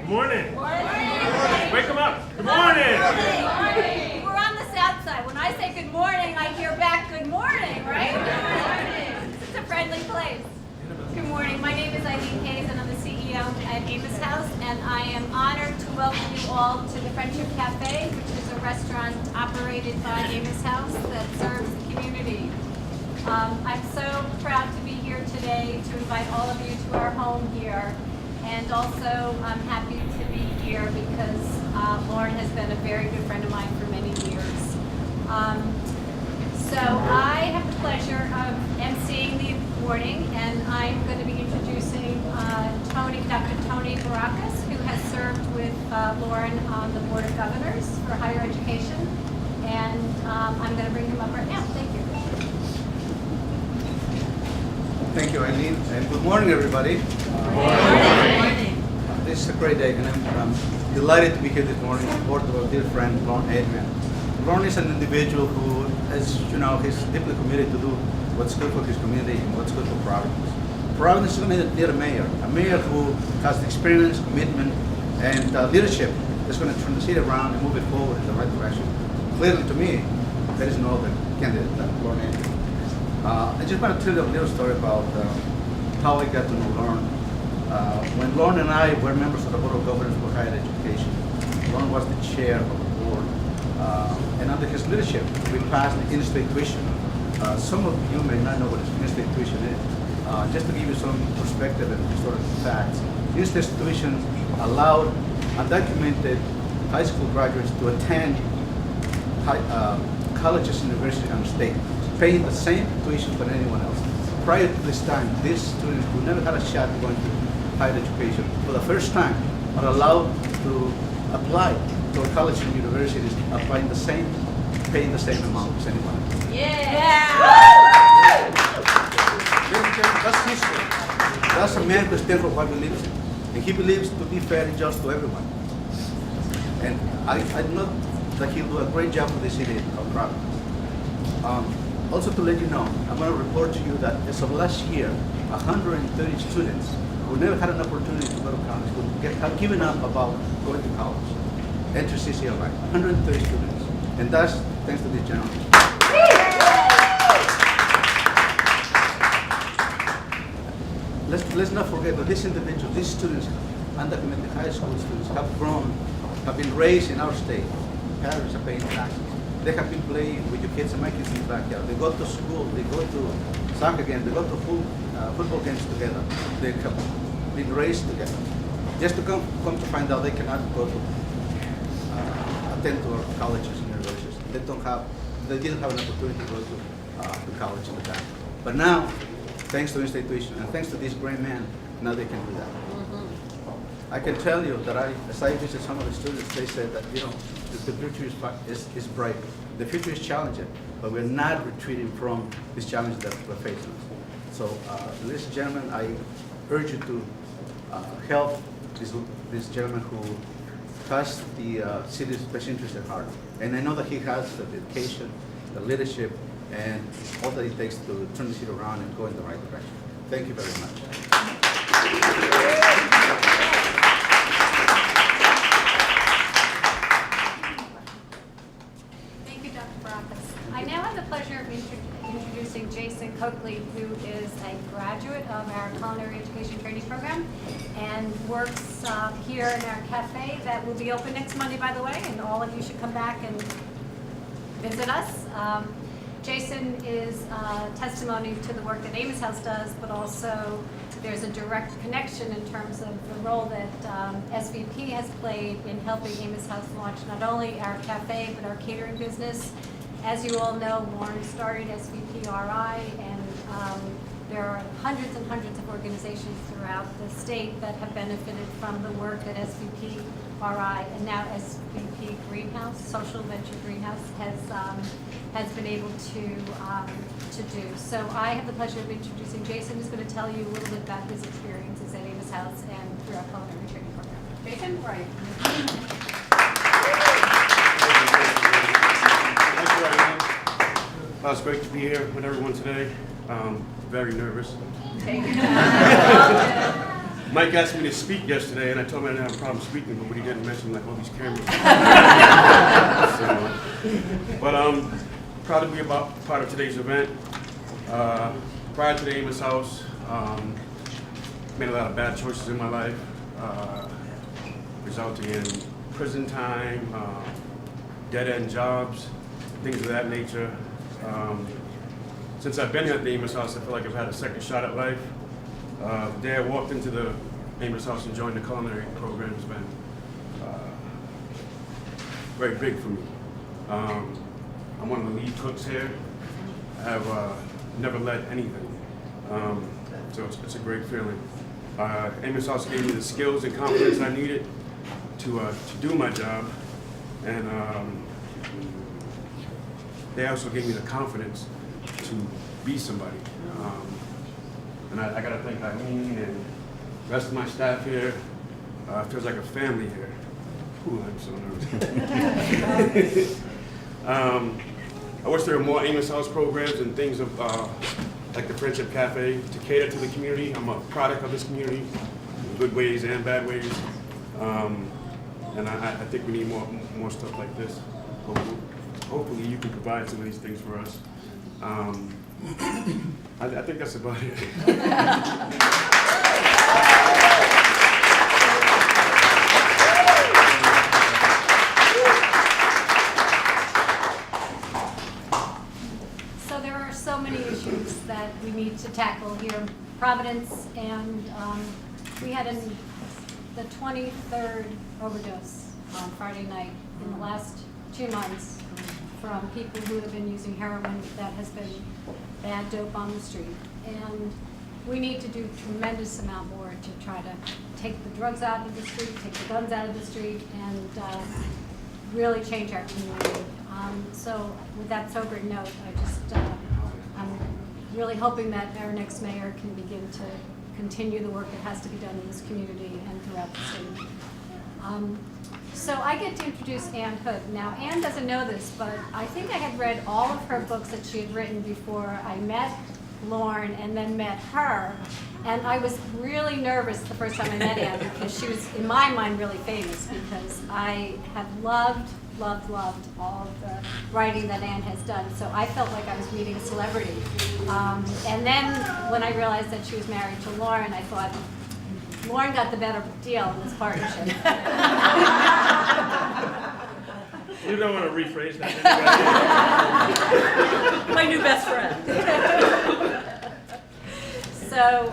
Good morning. Good morning. Wake them up. Good morning. Good morning. We're on the south side. When I say good morning, I hear back good morning, right? Good morning. It's a friendly place. Good morning. My name is Eileen Hayes, and I'm the CEO at Amos House, and I am honored to welcome you all to the Friendship Cafe, which is a restaurant operated by Amos House that serves the community. I'm so proud to be here today to invite all of you to our home here. And also, I'm happy to be here because Lorne has been a very good friend of mine for many years. So I have the pleasure of emceeing the morning, and I'm going to be introducing Dr. Tony Barajas, who has served with Lorne on the Board of Governors for Higher Education. And I'm going to bring him up right now. Thank you. Thank you, Eileen, and good morning, everybody. Good morning. This is a great day, and I'm delighted to be here this morning in support of our dear friend, Lorne Adrain. Lorne is an individual who, as you know, is deeply committed to do what's good for his community and what's good for Providence. Providence is going to need a mayor who has the experience, commitment, and leadership that's going to turn the city around and move it forward in the right direction. Clearly, to me, there is no other candidate than Lorne Adrain. I just want to tell you a little story about how I got to know Lorne. When Lorne and I were members of the Board of Governors for Higher Education, Lorne was the chair of the board, and under his leadership, we passed the in-state tuition. Some of you may not know what in-state tuition is. Just to give you some perspective and historical facts, in-state tuition allowed undocumented high school graduates to attend colleges and universities in the state, paying the same tuition for anyone else. Prior to this time, these students who never had a shot at going to higher education, for the first time, are allowed to apply to a college and universities, paying the same amount as anyone else. Yeah. That's history. That's a man who stands for what he believes in, and he believes to be fair and just to everyone. And I know that he'll do a great job for the city of Providence. Also to let you know, I'm going to report to you that as of last year, 130 students who never had an opportunity to go to college have given up about going to college, enter CCLI, 130 students. And that's thanks to this gentleman. Let's not forget that these individuals, these students, undocumented high school students, have been raised in our state. Parents are paying taxes. They have been playing with your kids and my kids in the backyard. They go to school, they go to soccer games, they go to football games together. They have been raised together. Just to come to find out they cannot go to attend to our colleges and universities. They didn't have an opportunity to go to college in the time. But now, thanks to institution and thanks to this great man, now they can do that. I can tell you that as I visit some of the students, they said that, you know, the future is bright. The future is challenging, but we're not retreating from this challenge that we're facing. So, ladies and gentlemen, I urge you to help this gentleman who has the city's best interest at heart. And I know that he has the dedication, the leadership, and all that it takes to turn the city around and go in the right direction. Thank you very much. I now have the pleasure of introducing Jason Coakley, who is a graduate of our culinary education training program and works here in our cafe that will be open next Monday, by the way, and all of you should come back and visit us. Jason is testimony to the work that Amos House does, but also there's a direct connection in terms of the role that SVP has played in helping Amos House launch not only our cafe, but our catering business. As you all know, Lorne started SVPRI, and there are hundreds and hundreds of organizations throughout the state that have benefited from the work that SVPRI and now SVP Greenhouse, Social Venture Greenhouse, has been able to do. So I have the pleasure of introducing Jason, who's going to tell you a little bit about his experiences at Amos House and through our culinary training program. Jason, right. It's great to be here with everyone today. Very nervous. Mike asked me to speak yesterday, and I told him I didn't have a problem speaking, but what he didn't mention, like, all these cameras. But I'm proud to be part of today's event. Prior to the Amos House, made a lot of bad choices in my life, resulting in prison time, dead-end jobs, things of that nature. Since I've been here at the Amos House, I feel like I've had a second shot at life. The day I walked into the Amos House and joined the culinary program has been very big for me. I'm one of the lead cooks here. I have never led anything, so it's a great feeling. Amos House gave me the skills and confidence I needed to do my job, and they also gave me the confidence to be somebody. And I got to thank Eileen and the rest of my staff here. It feels like a family here. Ooh, I'm so nervous. I wish there were more Amos House programs and things of like the Friendship Cafe to cater to the community. I'm a product of this community in good ways and bad ways. And I think we need more stuff like this. Hopefully you can provide some of these things for us. I think that's about it. So there are so many issues that we need to tackle here in Providence, and we had the 23rd overdose on Friday night in the last 2 months from people who have been using heroin that has been bad dope on the street. And we need to do a tremendous amount more to try to take the drugs out of the street, take the guns out of the street, and really change our community. So with that sober note, I'm really hoping that our next mayor can begin to continue the work that has to be done in this community and throughout the state. So I get to introduce Ann Hood. Now, Ann doesn't know this, but I think I had read all of her books that she had written before I met Lorne and then met her. And I was really nervous the first time I met Ann because she was, in my mind, really famous because I have loved all of the writing that Ann has done. So I felt like I was meeting a celebrity. And then when I realized that she was married to Lorne, I thought, Lorne got the better deal in this partnership. You don't want to rephrase that. My new best friend. So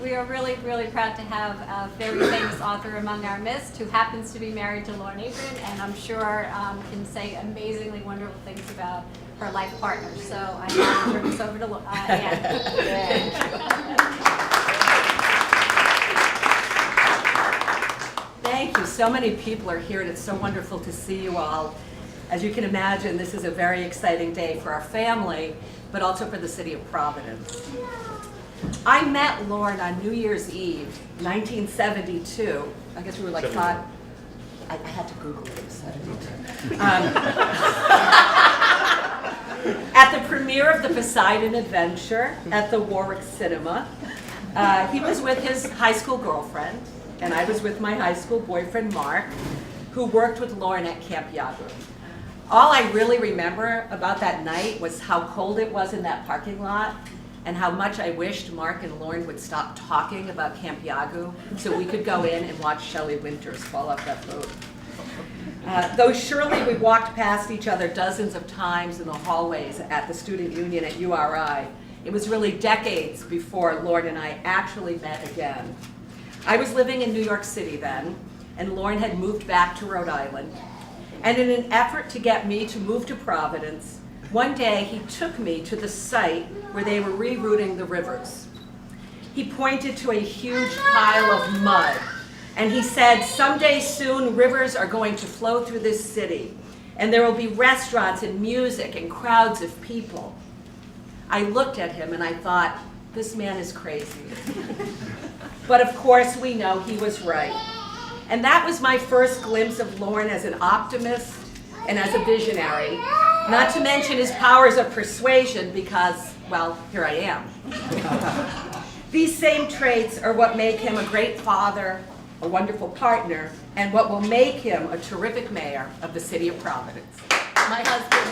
we are really, really proud to have a very famous author among our midst who happens to be married to Lorne Adrain, and I'm sure can say amazingly wonderful things about her life partner. So I'm going to turn this over to Ann. Thank you. So many people are here, and it's so wonderful to see you all. As you can imagine, this is a very exciting day for our family, but also for the city of Providence. I met Lorne on New Year's Eve, 1972. I guess we were like 5. I had to Google it. 72. At the premiere of the Poseidon Adventure at the Warwick Cinema. He was with his high school girlfriend, and I was with my high school boyfriend, Mark, who worked with Lorne at Camp Yagu. All I really remember about that night was how cold it was in that parking lot and how much I wished Mark and Lorne would stop talking about Camp Yagu so we could go in and watch Shelley Winters fall off that boat. Though surely we walked past each other dozens of times in the hallways at the student union at URI, it was really decades before Lorne and I actually met again. I was living in New York City then, and Lorne had moved back to Rhode Island. And in an effort to get me to move to Providence, one day he took me to the site where they were rerouting the rivers. He pointed to a huge pile of mud, and he said, someday soon rivers are going to flow through this city, and there will be restaurants and music and crowds of people. I looked at him and I thought, this man is crazy. But of course we know he was right. And that was my first glimpse of Lorne as an optimist and as a visionary, not to mention his powers of persuasion because, well, here I am. These same traits are what make him a great father, a wonderful partner, and what will make him a terrific mayor of the city of Providence. My husband.